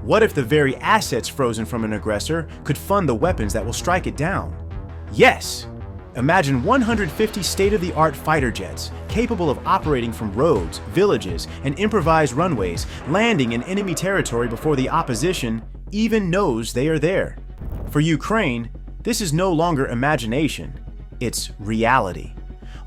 What if the very assets frozen from an aggressor could fund the weapons that will strike it down? Yes! Imagine 150 state-of-the-art fighter jets capable of operating from roads, villages, and improvised runways, landing in enemy territory before the opposition even knows they are there. For Ukraine, this is no longer imagination, it's reality.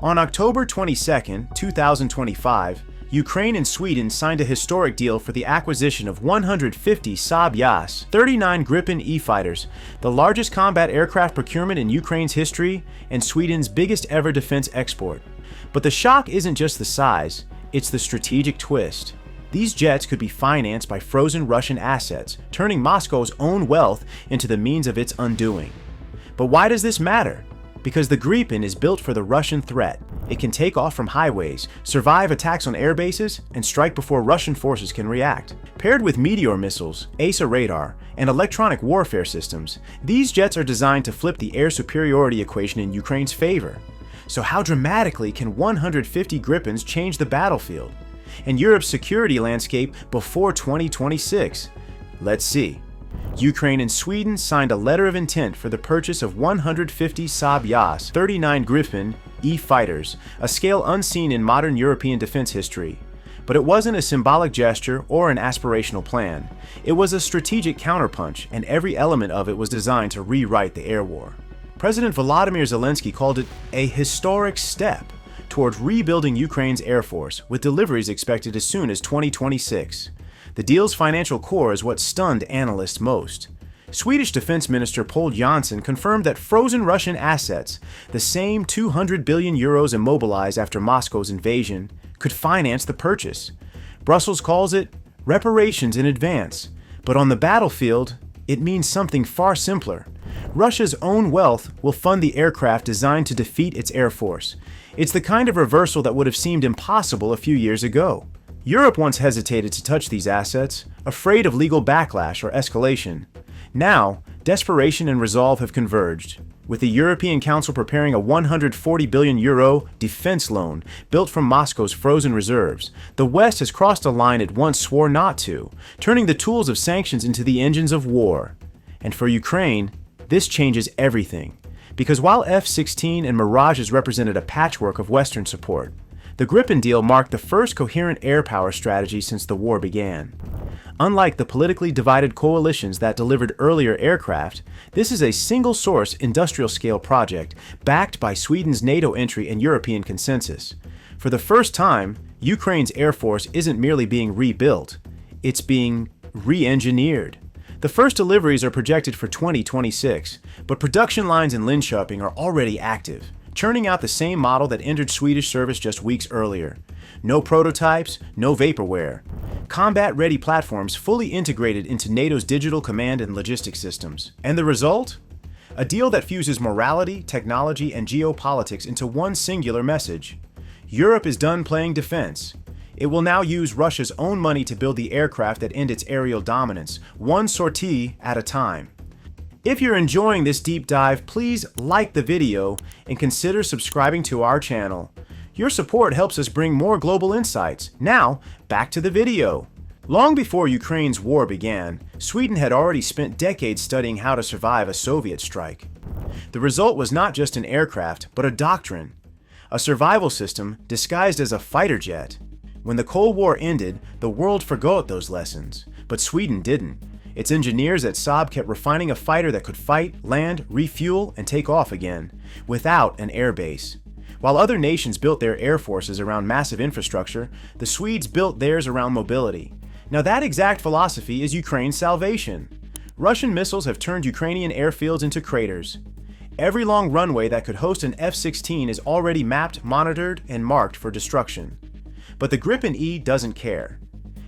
On October 22, 2025, Ukraine and Sweden signed a historic deal for the acquisition of 150 Saab JAS, 39 Gripen E fighters, the largest combat aircraft procurement in Ukraine's history and Sweden's biggest ever defense export. But the shock isn't just the size, it's the strategic twist. These jets could be financed by frozen Russian assets, turning Moscow's own wealth into the means of its undoing. But why does this matter? Because the Gripen is built for the Russian threat. It can take off from highways, survive attacks on air bases, and strike before Russian forces can react. Paired with Meteor missiles, AESA radar, and electronic warfare systems, these jets are designed to flip the air superiority equation in Ukraine's favor. So how dramatically can 150 Gripens change the battlefield and Europe's security landscape before 2026? Let's see. Ukraine and Sweden signed a letter of intent for the purchase of 150 Saab JAS, 39 Gripen E fighters, a scale unseen in modern European defense history. But it wasn't a symbolic gesture or an aspirational plan. It was a strategic counterpunch, and every element of it was designed to rewrite the air war. President Volodymyr Zelensky called it a historic step toward rebuilding Ukraine's air force, with deliveries expected as soon as 2026. The deal's financial core is what stunned analysts most. Swedish Defense Minister Pål Jonson confirmed that frozen Russian assets, the same 200 billion euros immobilized after Moscow's invasion, could finance the purchase. Brussels calls it reparations in advance, but on the battlefield, it means something far simpler. Russia's own wealth will fund the aircraft designed to defeat its air force. It's the kind of reversal that would have seemed impossible a few years ago. Europe once hesitated to touch these assets, afraid of legal backlash or escalation. Now, desperation and resolve have converged, with the European Council preparing a 140 billion euro defense loan built from Moscow's frozen reserves. The West has crossed a line it once swore not to, turning the tools of sanctions into the engines of war. And for Ukraine, this changes everything, because while F-16 and Mirages represented a patchwork of Western support, the Gripen deal marked the first coherent air power strategy since the war began. Unlike the politically divided coalitions that delivered earlier aircraft, this is a single-source industrial-scale project backed by Sweden's NATO entry and European consensus. For the first time, Ukraine's air force isn't merely being rebuilt, it's being re-engineered. The first deliveries are projected for 2026, but production lines in Linköping are already active, churning out the same model that entered Swedish service just weeks earlier. No prototypes, no vaporware. Combat-ready platforms fully integrated into NATO's digital command and logistics systems. And the result? A deal that fuses morality, technology, and geopolitics into one singular message. Europe is done playing defense. It will now use Russia's own money to build the aircraft that end its aerial dominance, one sortie at a time. If you're enjoying this deep dive, please like the video and consider subscribing to our channel. Your support helps us bring more global insights. Now, back to the video. Long before Ukraine's war began, Sweden had already spent decades studying how to survive a Soviet strike. The result was not just an aircraft, but a doctrine, a survival system disguised as a fighter jet. When the Cold War ended, the world forgot those lessons, but Sweden didn't. Its engineers at Saab kept refining a fighter that could fight, land, refuel, and take off again, without an air base. While other nations built their air forces around massive infrastructure, the Swedes built theirs around mobility. Now that exact philosophy is Ukraine's salvation. Russian missiles have turned Ukrainian airfields into craters. Every long runway that could host an F-16 is already mapped, monitored, and marked for destruction. But the Gripen E doesn't care.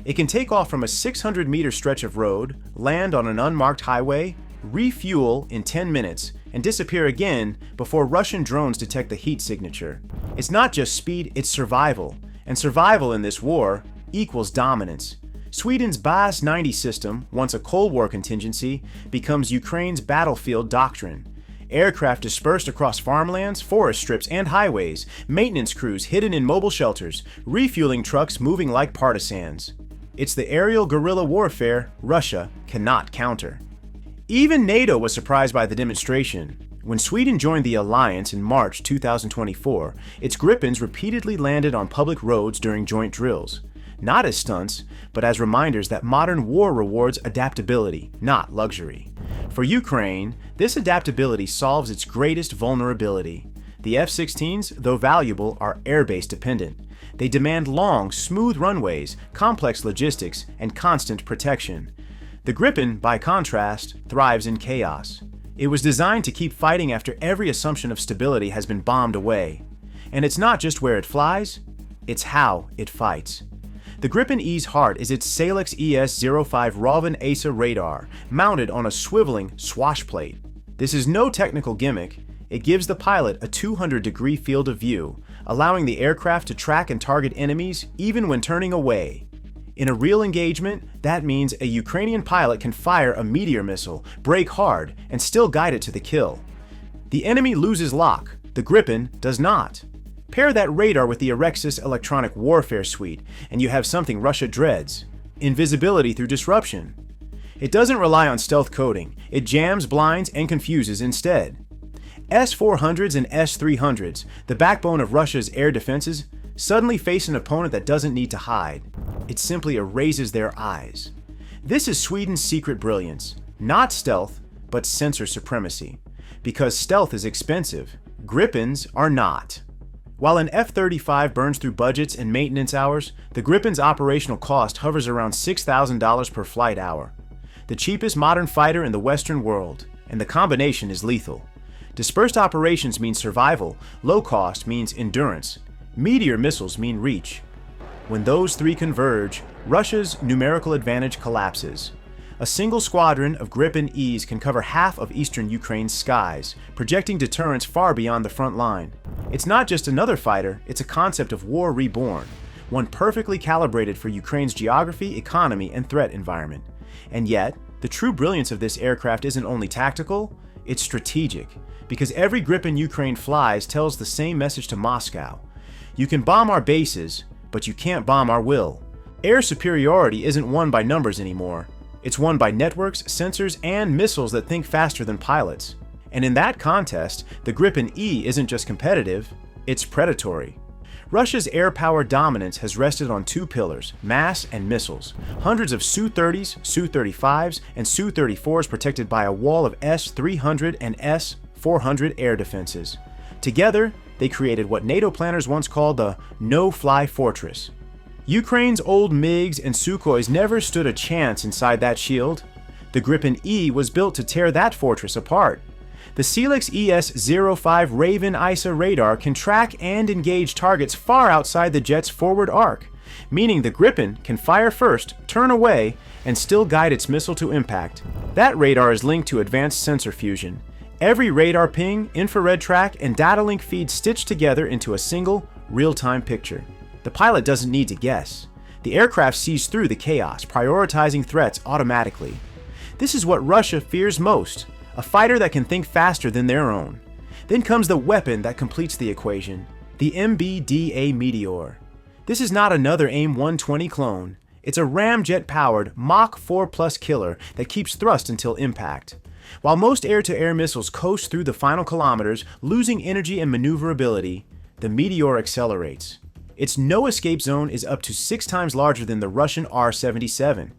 It can take off from a 600-meter stretch of road, land on an unmarked highway, refuel in 10 minutes, and disappear again before Russian drones detect the heat signature. It's not just speed, it's survival. And survival in this war equals dominance. Sweden's JAS 90 system, once a Cold War contingency, becomes Ukraine's battlefield doctrine. Aircraft dispersed across farmlands, forest strips, and highways, maintenance crews hidden in mobile shelters, refueling trucks moving like partisans. It's the aerial guerrilla warfare Russia cannot counter. Even NATO was surprised by the demonstration. When Sweden joined the alliance in March 2024, its Gripens repeatedly landed on public roads during joint drills. Not as stunts, but as reminders that modern war rewards adaptability, not luxury. For Ukraine, this adaptability solves its greatest vulnerability. The F-16s, though valuable, are airbase dependent. They demand long, smooth runways, complex logistics, and constant protection. The Gripen, by contrast, thrives in chaos. It was designed to keep fighting after every assumption of stability has been bombed away. And it's not just where it flies, it's how it fights. The Gripen E's heart is its Selex ES-05 Raven AESA radar, mounted on a swiveling swash plate. This is no technical gimmick. It gives the pilot a 200-degree field of view, allowing the aircraft to track and target enemies even when turning away. In a real engagement, that means a Ukrainian pilot can fire a Meteor missile, brake hard, and still guide it to the kill. The enemy loses lock, the Gripen does not. Pair that radar with the Arexis electronic warfare suite, and you have something Russia dreads: invisibility through disruption. It doesn't rely on stealth coding, it jams, blinds, and confuses instead. S-400s and S-300s, the backbone of Russia's air defenses, suddenly face an opponent that doesn't need to hide. It simply erases their eyes. This is Sweden's secret brilliance. Not stealth, but sensor supremacy. Because stealth is expensive, Gripens are not. While an F-35 burns through budgets and maintenance hours, the Gripen's operational cost hovers around $6,000 per flight hour. The cheapest modern fighter in the Western world, and the combination is lethal. Dispersed operations mean survival, low cost means endurance. Meteor missiles mean reach. When those three converge, Russia's numerical advantage collapses. A single squadron of Gripen E's can cover half of eastern Ukraine's skies, projecting deterrence far beyond the front line. It's not just another fighter, it's a concept of war reborn, one perfectly calibrated for Ukraine's geography, economy, and threat environment. And yet, the true brilliance of this aircraft isn't only tactical, it's strategic, because every Gripen Ukraine flies tells the same message to Moscow. You can bomb our bases, but you can't bomb our will. Air superiority isn't won by numbers anymore. It's won by networks, sensors, and missiles that think faster than pilots. And in that contest, the Gripen E isn't just competitive, it's predatory. Russia's air power dominance has rested on two pillars: mass and missiles. Hundreds of Su-30s, Su-35s, and Su-34s protected by a wall of S-300 and S-400 air defenses. Together, they created what NATO planners once called the no-fly fortress. Ukraine's old MiGs and Sukhois never stood a chance inside that shield. The Gripen E was built to tear that fortress apart. The Selex ES-05 Raven AESA radar can track and engage targets far outside the jet's forward arc, meaning the Gripen can fire first, turn away, and still guide its missile to impact. That radar is linked to advanced sensor fusion. Every radar ping, infrared track, and data link feed stitched together into a single, real-time picture. The pilot doesn't need to guess. The aircraft sees through the chaos, prioritizing threats automatically. This is what Russia fears most: a fighter that can think faster than their own. Then comes the weapon that completes the equation: the MBDA Meteor. This is not another AIM-120 clone. It's a ramjet-powered Mach 4+ killer that keeps thrust until impact. While most air-to-air missiles coast through the final kilometers, losing energy and maneuverability, the Meteor accelerates. Its no-escape zone is up to 6 times larger than the Russian R-77.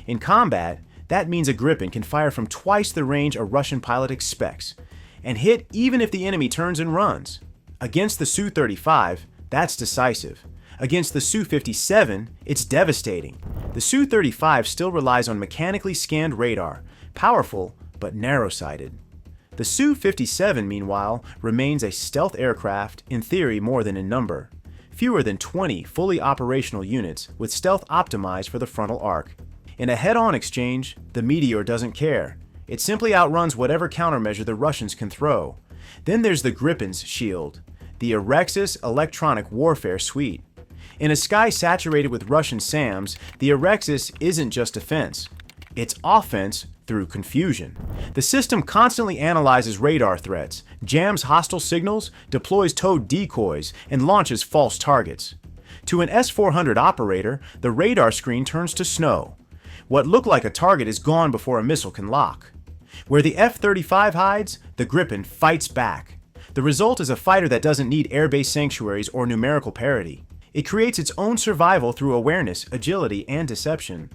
In combat, that means a Gripen can fire from twice the range a Russian pilot expects, and hit even if the enemy turns and runs. Against the Su-35, that's decisive. Against the Su-57, it's devastating. The Su-35 still relies on mechanically scanned radar, powerful but narrow-sighted. The Su-57, meanwhile, remains a stealth aircraft, in theory more than in number. Fewer than 20 fully operational units, with stealth optimized for the frontal arc. In a head-on exchange, the Meteor doesn't care. It simply outruns whatever countermeasure the Russians can throw. Then there's the Gripen's shield, the Arexis electronic warfare suite. In a sky saturated with Russian SAMs, the Arexis isn't just defense. It's offense through confusion. The system constantly analyzes radar threats, jams hostile signals, deploys towed decoys, and launches false targets. To an S-400 operator, the radar screen turns to snow. What looked like a target is gone before a missile can lock. Where the F-35 hides, the Gripen fights back. The result is a fighter that doesn't need airbase sanctuaries or numerical parity. It creates its own survival through awareness, agility, and deception.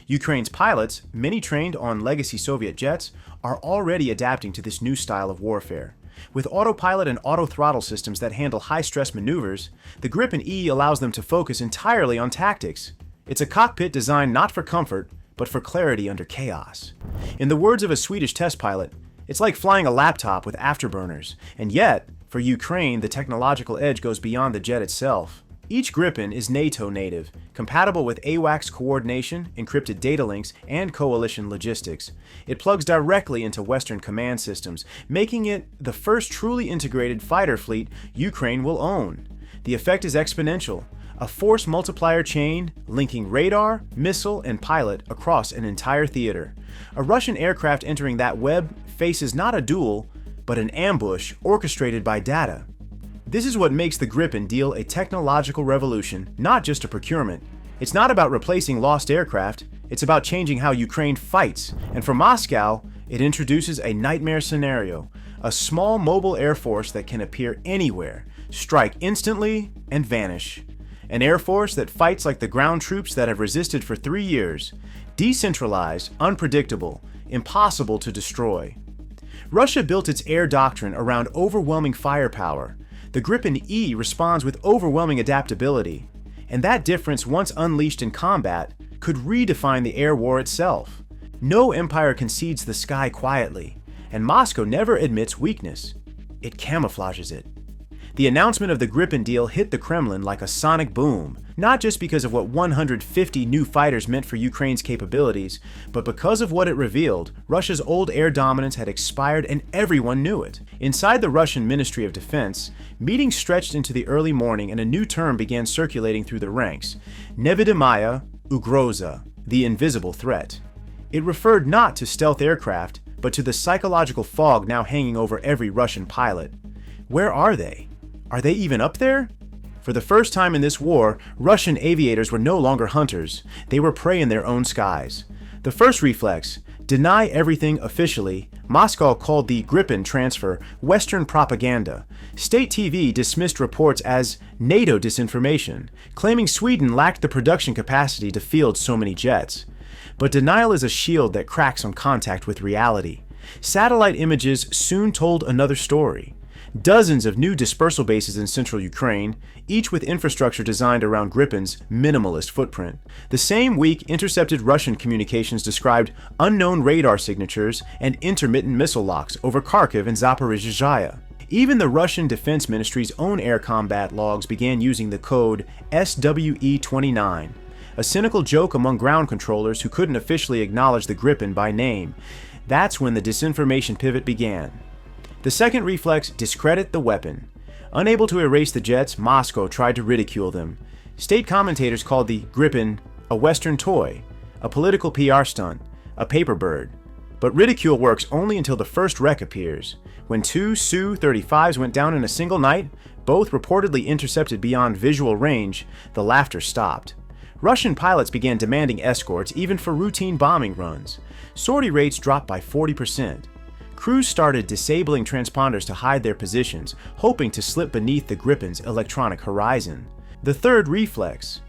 Ukraine's pilots, many trained on legacy Soviet jets, are already adapting to this new style of warfare. With autopilot and auto-throttle systems that handle high-stress maneuvers, the Gripen E allows them to focus entirely on tactics. It's a cockpit designed not for comfort, but for clarity under chaos. In the words of a Swedish test pilot, it's like flying a laptop with afterburners, and yet, for Ukraine, the technological edge goes beyond the jet itself. Each Gripen is NATO native, compatible with AWACS coordination, encrypted data links, and coalition logistics. It plugs directly into Western command systems, making it the first truly integrated fighter fleet Ukraine will own. The effect is exponential, a force multiplier chain linking radar, missile, and pilot across an entire theater. A Russian aircraft entering that web faces not a duel, but an ambush orchestrated by data. This is what makes the Gripen deal a technological revolution, not just a procurement. It's not about replacing lost aircraft, it's about changing how Ukraine fights. And for Moscow, it introduces a nightmare scenario, a small mobile air force that can appear anywhere, strike instantly, and vanish. An air force that fights like the ground troops that have resisted for 3 years, decentralized, unpredictable, impossible to destroy. Russia built its air doctrine around overwhelming firepower. The Gripen E responds with overwhelming adaptability, and that difference, once unleashed in combat, could redefine the air war itself. No empire concedes the sky quietly, and Moscow never admits weakness. It camouflages it. The announcement of the Gripen deal hit the Kremlin like a sonic boom, not just because of what 150 new fighters meant for Ukraine's capabilities, but because of what it revealed. Russia's old air dominance had expired and everyone knew it. Inside the Russian Ministry of Defense, meetings stretched into the early morning and a new term began circulating through the ranks: Nevidimaya Ugroza, the invisible threat. It referred not to stealth aircraft, but to the psychological fog now hanging over every Russian pilot. Where are they? Are they even up there? For the first time in this war, Russian aviators were no longer hunters. They were prey in their own skies. The first reflex, deny everything officially. Moscow called the Gripen transfer Western propaganda. State TV dismissed reports as NATO disinformation, claiming Sweden lacked the production capacity to field so many jets. But denial is a shield that cracks on contact with reality. Satellite images soon told another story. Dozens of new dispersal bases in central Ukraine, each with infrastructure designed around Gripen's minimalist footprint. The same week, intercepted Russian communications described unknown radar signatures and intermittent missile locks over Kharkiv and Zaporizhzhia. Even the Russian Defense Ministry's own air combat logs began using the code SWE-29, a cynical joke among ground controllers who couldn't officially acknowledge the Gripen by name. That's when the disinformation pivot began. The second reflex, discredit the weapon. Unable to erase the jets, Moscow tried to ridicule them. State commentators called the Gripen a Western toy, a political PR stunt, a paper bird. But ridicule works only until the first wreck appears. When 2 Su-35s went down in a single night, both reportedly intercepted beyond visual range, the laughter stopped. Russian pilots began demanding escorts even for routine bombing runs. Sortie rates dropped by 40%. Crews started disabling transponders to hide their positions, hoping to slip beneath the Gripen's electronic horizon. The third reflex,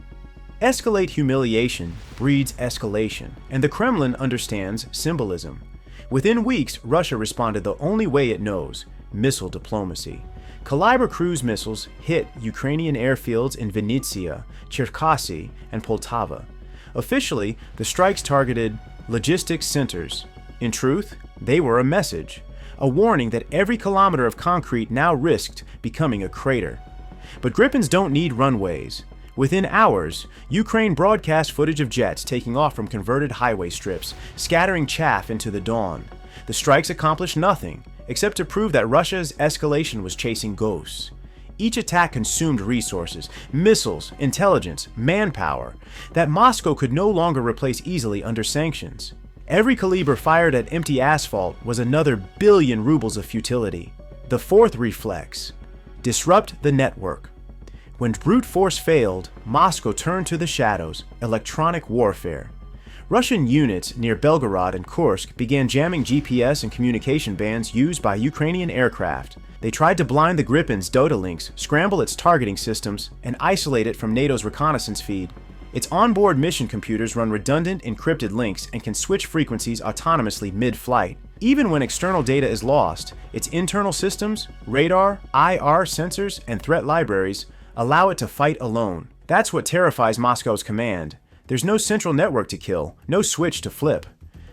escalate humiliation breeds escalation, and the Kremlin understands symbolism. Within weeks, Russia responded the only way it knows: missile diplomacy. Caliber cruise missiles hit Ukrainian airfields in Vinnytsia, Cherkasy, and Poltava. Officially, the strikes targeted logistics centers. In truth, they were a message, a warning that every kilometer of concrete now risked becoming a crater. But Gripens don't need runways. Within hours, Ukraine broadcast footage of jets taking off from converted highway strips, scattering chaff into the dawn. The strikes accomplished nothing, except to prove that Russia's escalation was chasing ghosts. Each attack consumed resources, missiles, intelligence, manpower, that Moscow could no longer replace easily under sanctions. Every caliber fired at empty asphalt was another billion rubles of futility. The fourth reflex, disrupt the network. When brute force failed, Moscow turned to the shadows, electronic warfare. Russian units near Belgorod and Kursk began jamming GPS and communication bands used by Ukrainian aircraft. They tried to blind the Gripen's data links, scramble its targeting systems, and isolate it from NATO's reconnaissance feed. Its onboard mission computers run redundant, encrypted links and can switch frequencies autonomously mid-flight. Even when external data is lost, its internal systems, radar, IR sensors, and threat libraries allow it to fight alone. That's what terrifies Moscow's command. There's no central network to kill, no switch to flip.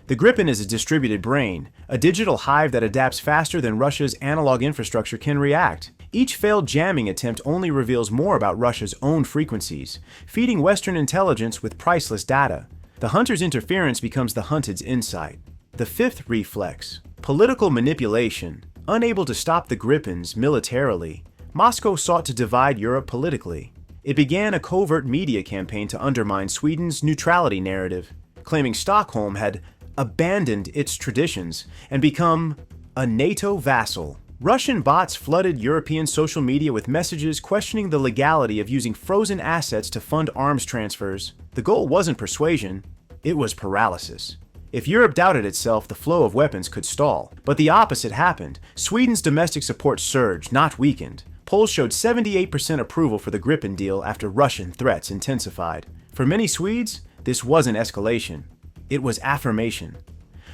The Gripen is a distributed brain, a digital hive that adapts faster than Russia's analog infrastructure can react. Each failed jamming attempt only reveals more about Russia's own frequencies, feeding Western intelligence with priceless data. The hunter's interference becomes the hunted's insight. The fifth reflex, political manipulation. Unable to stop the Gripens militarily, Moscow sought to divide Europe politically. It began a covert media campaign to undermine Sweden's neutrality narrative, claiming Stockholm had abandoned its traditions and become a NATO vassal. Russian bots flooded European social media with messages questioning the legality of using frozen assets to fund arms transfers. The goal wasn't persuasion, it was paralysis. If Europe doubted itself, the flow of weapons could stall. But the opposite happened. Sweden's domestic support surged, not weakened. Polls showed 78% approval for the Gripen deal after Russian threats intensified. For many Swedes, this wasn't escalation. It was affirmation.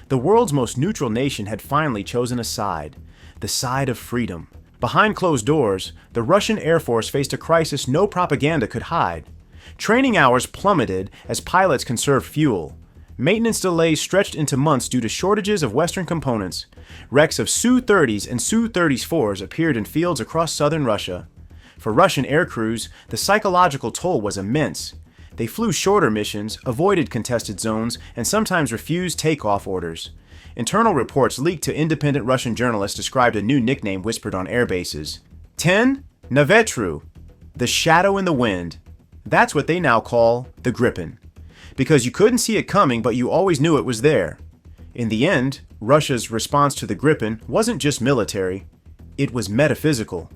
The world's most neutral nation had finally chosen a side, the side of freedom. Behind closed doors, the Russian Air Force faced a crisis no propaganda could hide. Training hours plummeted as pilots conserved fuel. Maintenance delays stretched into months due to shortages of Western components. Wrecks of Su-30s and Su-34s appeared in fields across southern Russia. For Russian air crews, the psychological toll was immense. They flew shorter missions, avoided contested zones, and sometimes refused takeoff orders. Internal reports leaked to independent Russian journalists described a new nickname whispered on air bases. 10 na vetru, the shadow in the wind. That's what they now call the Gripen. Because you couldn't see it coming, but you always knew it was there. In the end, Russia's response to the Gripen wasn't just military, it was metaphysical.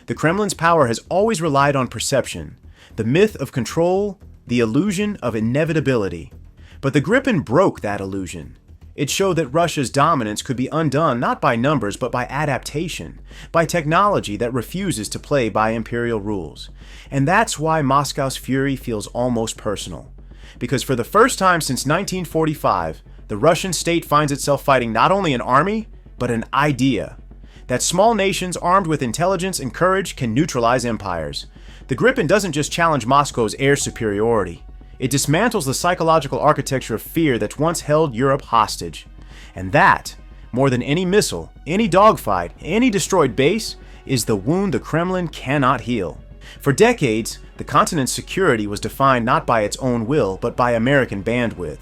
The Kremlin's power has always relied on perception, the myth of control, the illusion of inevitability. But the Gripen broke that illusion. It showed that Russia's dominance could be undone not by numbers but by adaptation, by technology that refuses to play by imperial rules. And that's why Moscow's fury feels almost personal. Because for the first time since 1945, the Russian state finds itself fighting not only an army, but an idea. That small nations armed with intelligence and courage can neutralize empires. The Gripen doesn't just challenge Moscow's air superiority. It dismantles the psychological architecture of fear that once held Europe hostage. And that, more than any missile, any dogfight, any destroyed base, is the wound the Kremlin cannot heal. For decades, the continent's security was defined not by its own will, but by American bandwidth.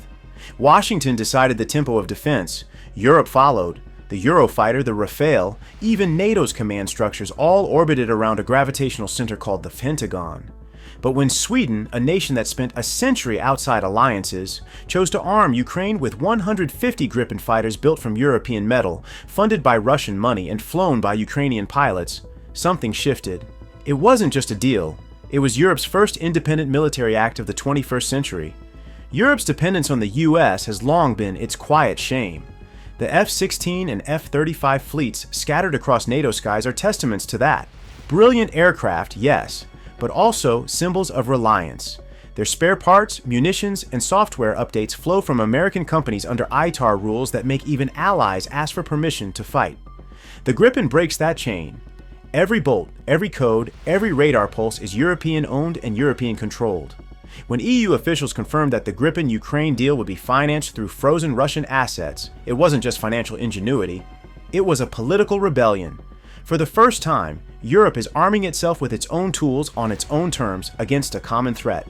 Washington decided the tempo of defense. Europe followed. The Eurofighter, the Rafale, even NATO's command structures all orbited around a gravitational center called the Pentagon. But when Sweden, a nation that spent a century outside alliances, chose to arm Ukraine with 150 Gripen fighters built from European metal, funded by Russian money and flown by Ukrainian pilots, something shifted. It wasn't just a deal. It was Europe's first independent military act of the 21st century. Europe's dependence on the US has long been its quiet shame. The F-16 and F-35 fleets scattered across NATO skies are testaments to that. Brilliant aircraft, yes, but also symbols of reliance. Their spare parts, munitions, and software updates flow from American companies under ITAR rules that make even allies ask for permission to fight. The Gripen breaks that chain. Every bolt, every code, every radar pulse is European-owned and European-controlled. When EU officials confirmed that the Gripen-Ukraine deal would be financed through frozen Russian assets, it wasn't just financial ingenuity, it was a political rebellion. For the first time, Europe is arming itself with its own tools on its own terms against a common threat.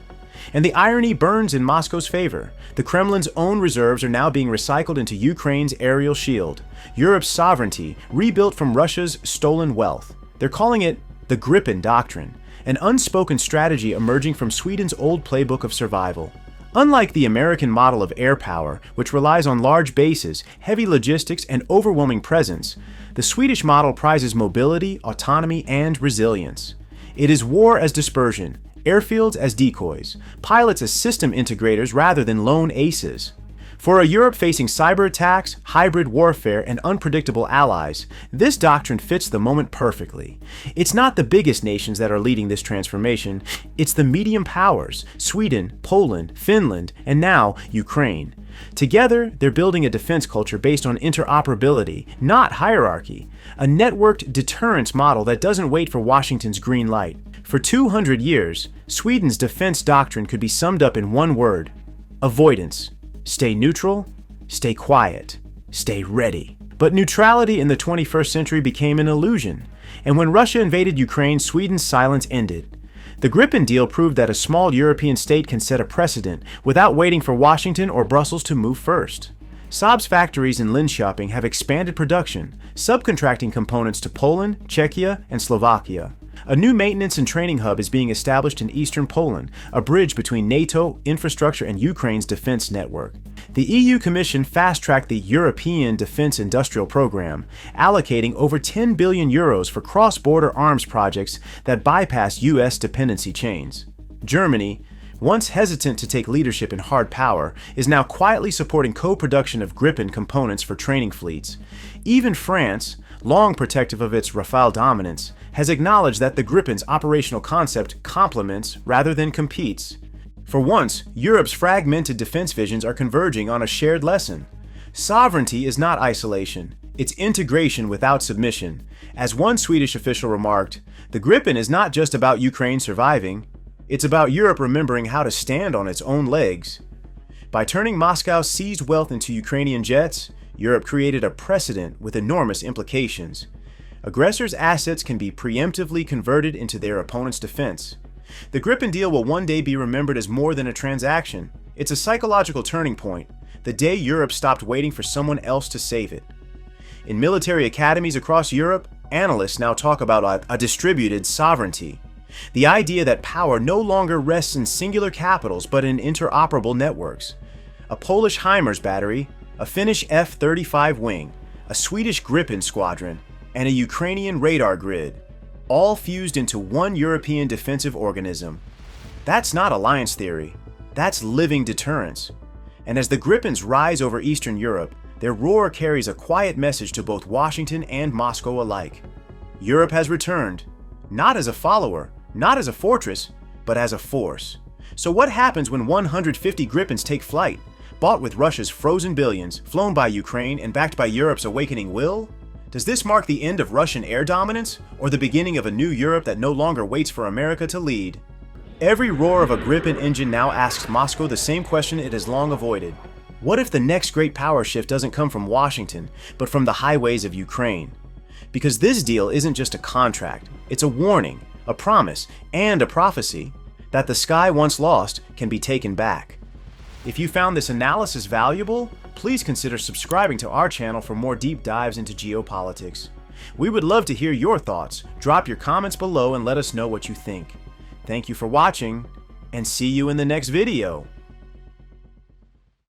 And the irony burns in Moscow's favor. The Kremlin's own reserves are now being recycled into Ukraine's aerial shield, Europe's sovereignty rebuilt from Russia's stolen wealth. They're calling it the Gripen Doctrine, an unspoken strategy emerging from Sweden's old playbook of survival. Unlike the American model of air power, which relies on large bases, heavy logistics, and overwhelming presence, the Swedish model prizes mobility, autonomy, and resilience. It is war as dispersion, airfields as decoys, pilots as system integrators rather than lone aces. For a Europe facing cyber attacks, hybrid warfare, and unpredictable allies, this doctrine fits the moment perfectly. It's not the biggest nations that are leading this transformation, it's the medium powers, Sweden, Poland, Finland, and now Ukraine. Together, they're building a defense culture based on interoperability, not hierarchy, a networked deterrence model that doesn't wait for Washington's green light. For 200 years, Sweden's defense doctrine could be summed up in one word: avoidance. Stay neutral, stay quiet, stay ready. But neutrality in the 21st century became an illusion, and when Russia invaded Ukraine, Sweden's silence ended. The Gripen deal proved that a small European state can set a precedent without waiting for Washington or Brussels to move first. Saab's factories in Linköping have expanded production, subcontracting components to Poland, Czechia, and Slovakia. A new maintenance and training hub is being established in eastern Poland, a bridge between NATO infrastructure and Ukraine's defense network. The EU Commission fast-tracked the European Defense Industrial Program, allocating over 10 billion euros for cross-border arms projects that bypass US dependency chains. Germany, once hesitant to take leadership in hard power, is now quietly supporting co-production of Gripen components for training fleets. Even France, long protective of its Rafale dominance, has acknowledged that the Gripen's operational concept complements rather than competes. For once, Europe's fragmented defense visions are converging on a shared lesson. Sovereignty is not isolation, it's integration without submission. As one Swedish official remarked, the Gripen is not just about Ukraine surviving, it's about Europe remembering how to stand on its own legs. By turning Moscow's seized wealth into Ukrainian jets, Europe created a precedent with enormous implications. Aggressors' assets can be preemptively converted into their opponent's defense. The Gripen deal will one day be remembered as more than a transaction. It's a psychological turning point, the day Europe stopped waiting for someone else to save it. In military academies across Europe, analysts now talk about a distributed sovereignty. The idea that power no longer rests in singular capitals but in interoperable networks. A Polish HIMARS battery, a Finnish F-35 wing, a Swedish Gripen squadron, and a Ukrainian radar grid, all fused into one European defensive organism. That's not alliance theory, that's living deterrence. And as the Gripens rise over Eastern Europe, their roar carries a quiet message to both Washington and Moscow alike. Europe has returned, not as a follower, not as a fortress, but as a force. So what happens when 150 Gripens take flight, bought with Russia's frozen billions, flown by Ukraine, and backed by Europe's awakening will? Does this mark the end of Russian air dominance, or the beginning of a new Europe that no longer waits for America to lead? Every roar of a Gripen engine now asks Moscow the same question it has long avoided. What if the next great power shift doesn't come from Washington, but from the highways of Ukraine? Because this deal isn't just a contract, it's a warning, a promise, and a prophecy that the sky once lost can be taken back. If you found this analysis valuable, please consider subscribing to our channel for more deep dives into geopolitics. We would love to hear your thoughts. Drop your comments below and let us know what you think. Thank you for watching, and see you in the next video.